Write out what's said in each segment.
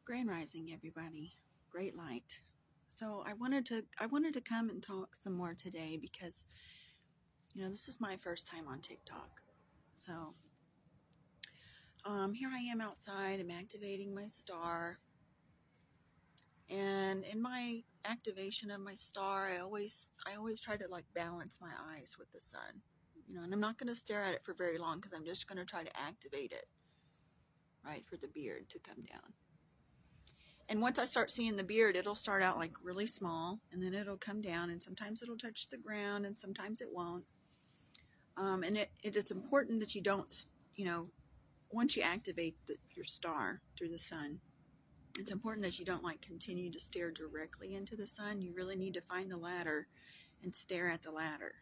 Grand Rising, everybody. Great light. So I wanted to come and talk some more today because this is my first time on TikTok. So here I am outside. I'm activating my star, and in my activation of my star, I always try to balance my eyes with the sun. And I'm not going to stare at it for very long because I'm just going to try to activate it, right, for the beard to come down. And once I start seeing the beard, it'll start out really small, and then it'll come down, and sometimes it'll touch the ground, and sometimes it won't. And it is important that you don't, once you activate your star through the sun, it's important that you don't continue to stare directly into the sun. You really need to find the ladder and stare at the ladder.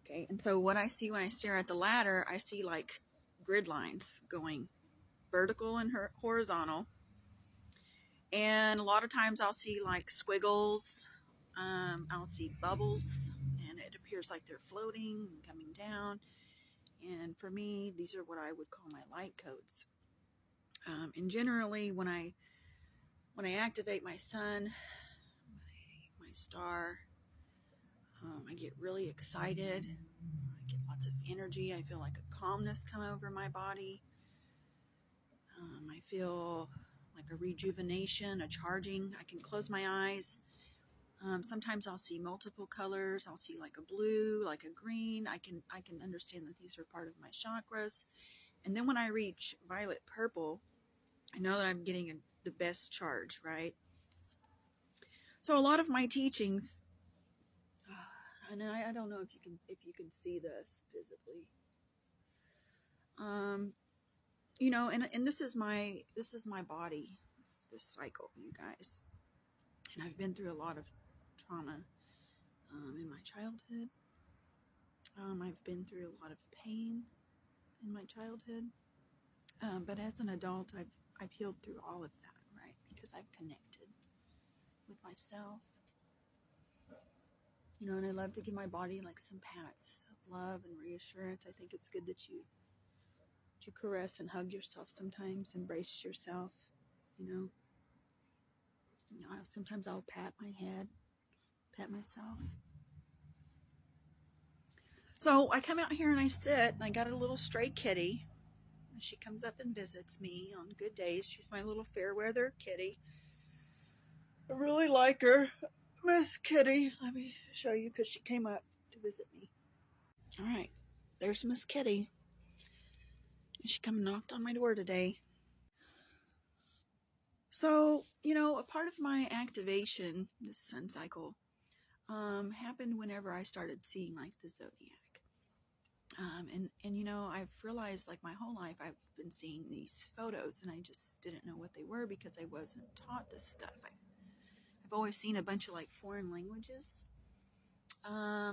Okay, and so what I see when I stare at the ladder, I see grid lines going vertical and horizontal. And a lot of times I'll see squiggles, I'll see bubbles, and it appears like they're floating and coming down. And for me, these are what I would call my light codes. And generally, when I activate my sun, my star, I get really excited. I get lots of energy. I feel like a calmness come over my body. I feel like a rejuvenation, a charging. I can close my eyes. Sometimes I'll see multiple colors. I'll see a blue, a green. I can understand that these are part of my chakras. And then when I reach violet purple, I know that I'm getting the best charge, right? So a lot of my teachings, and I don't know if you can see this visibly. And this is my body, this cycle, you guys. And I've been through a lot of trauma in my childhood. I've been through a lot of pain in my childhood. But as an adult, I've healed through all of that, right? Because I've connected with myself. And I love to give my body some pats of love and reassurance. I think it's good that you caress and hug yourself sometimes, embrace yourself, Sometimes I'll pat my head, pat myself. So I come out here and I sit, and I got a little stray kitty. She comes up and visits me on good days. She's my little fair weather kitty. I really like her. Miss Kitty. Let me show you because she came up to visit me. All right. There's Miss Kitty. She come and knocked on my door today. So, a part of my activation, this sun cycle, happened whenever I started seeing the zodiac. I've realized my whole life I've been seeing these photos, and I just didn't know what they were because I wasn't taught this stuff. I've always seen a bunch of foreign languages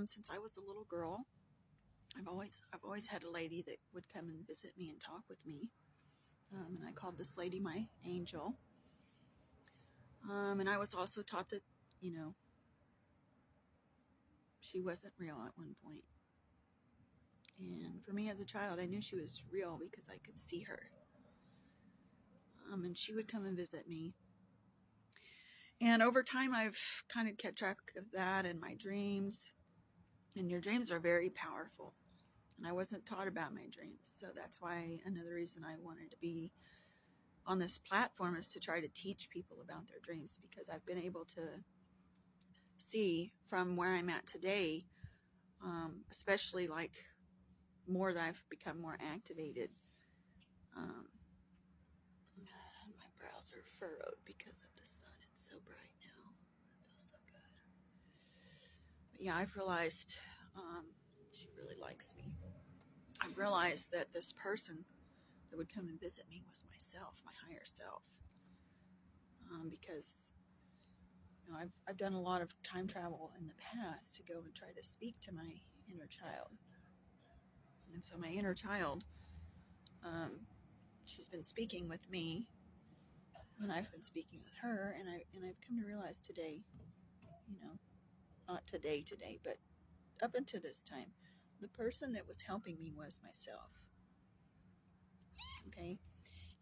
since I was a little girl. I've always had a lady that would come and visit me and talk with me, and I called this lady my angel. And I was also taught that she wasn't real at one point. And for me as a child, I knew she was real because I could see her. And she would come and visit me. And over time, I've kind of kept track of that in my dreams. And your dreams are very powerful. And I wasn't taught about my dreams. So that's why another reason I wanted to be on this platform is to try to teach people about their dreams, because I've been able to see from where I'm at today, especially more that I've become more activated. My brows are furrowed because of the sun. It's so bright now. It feels so good. But yeah, I've realized she really likes me. I've realized that this person that would come and visit me was myself, my higher self. Because I've done a lot of time travel in the past to go and try to speak to my inner child. And so my inner child, she's been speaking with me, and I've been speaking with her, and I've come to realize today, not today, but up until this time, the person that was helping me was myself. Okay?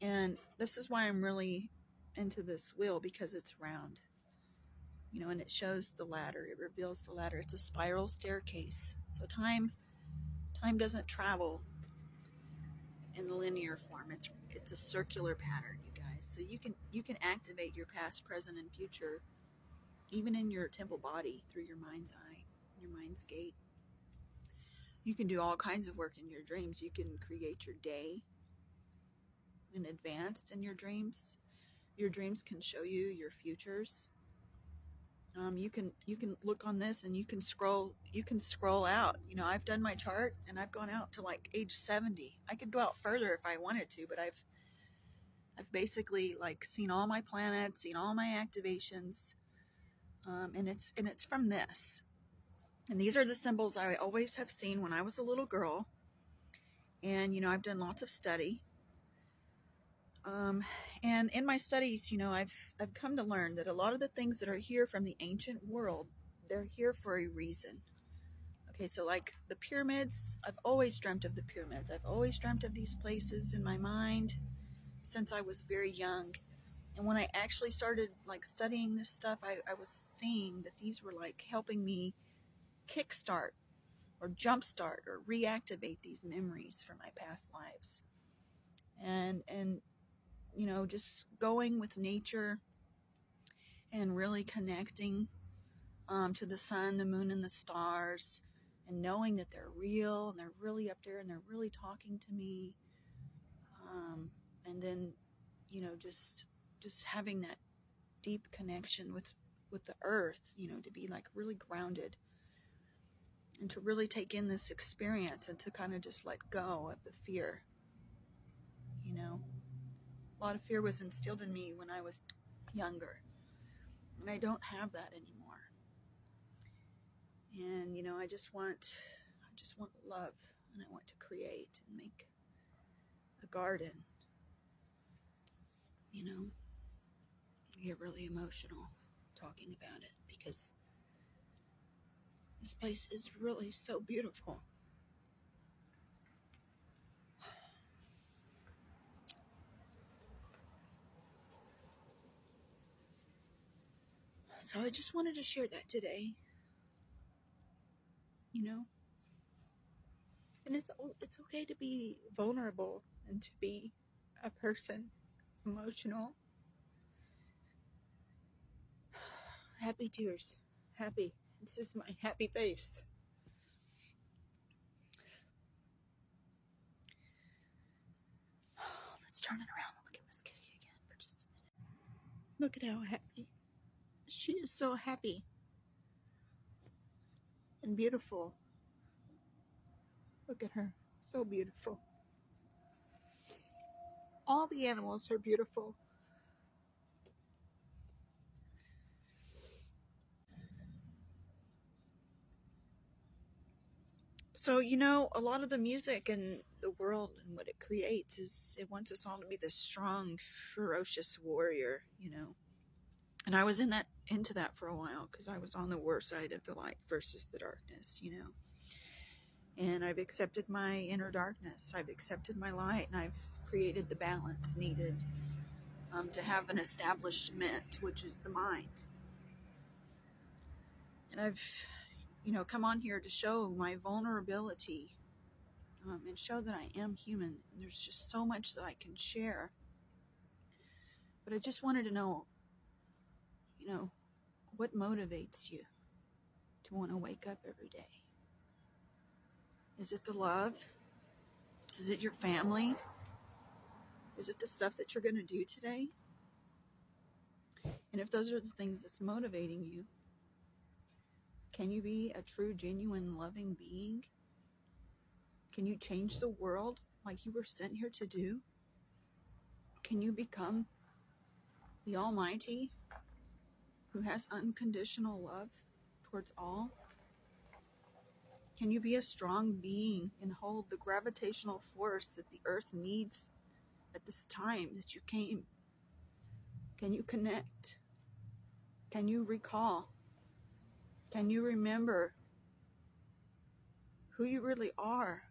And this is why I'm really into this wheel, because it's round, you know, and it shows the ladder. It reveals the ladder. It's a spiral staircase. So time doesn't travel in the linear form. It's a circular pattern, you guys. So you can activate your past, present, and future, even in your temple body, through your mind's eye, your mind's gate. You can do all kinds of work in your dreams. You can create your day in advance in your dreams. Your dreams can show you your futures. You can look on this and you can scroll out. You know, I've done my chart and I've gone out to like age 70. I could go out further if I wanted to, but I've basically like seen all my planets, seen all my activations, and it's from this. And these are the symbols I always have seen when I was a little girl. And you know, I've done lots of study. And in my studies, you know, I've come to learn that a lot of the things that are here from the ancient world, they're here for a reason. Okay, so like the pyramids, I've always dreamt of the pyramids. I've always dreamt of these places in my mind since I was very young. And when I actually started like studying this stuff, I was seeing that these were like helping me kickstart or jumpstart or reactivate these memories from my past lives. And you know, just going with nature and really connecting to the sun, the moon, and the stars, and knowing that they're real and they're really up there and they're really talking to me. And then, you know, just having that deep connection with the earth, you know, to be like really grounded and to really take in this experience and to kind of just let go of the fear. You know, a lot of fear was instilled in me when I was younger, and I don't have that anymore. And you know, I just want love, and I want to create and make a garden. You know, I get really emotional talking about it because this place is really so beautiful. So I just wanted to share that today. You know, and it's okay to be vulnerable and to be a person emotional. Happy tears. Happy. This is my happy face. Let's turn it around and look at Miss Kitty again for just a minute. Look at how happy. She is so happy and beautiful. Look at her. So beautiful. All the animals are beautiful. So, you know, a lot of the music in the world and what it creates is it wants us all to be this strong, ferocious warrior, you know. And I was into that for a while because I was on the war side of the light versus the darkness, you know. And I've accepted my inner darkness. I've accepted my light, and I've created the balance needed to have an establishment, which is the mind. And I've, you know, come on here to show my vulnerability and show that I am human. And there's just so much that I can share. But I just wanted to know, you know, what motivates you to want to wake up every day? Is it the love? Is it your family? Is it the stuff that you're going to do today? And if those are the things that's motivating you, can you be a true, genuine, loving being? Can you change the world like you were sent here to do? Can you become the Almighty who has unconditional love towards all? Can you be a strong being and hold the gravitational force that the earth needs at this time that you came? Can you connect? Can you recall? Can you remember who you really are?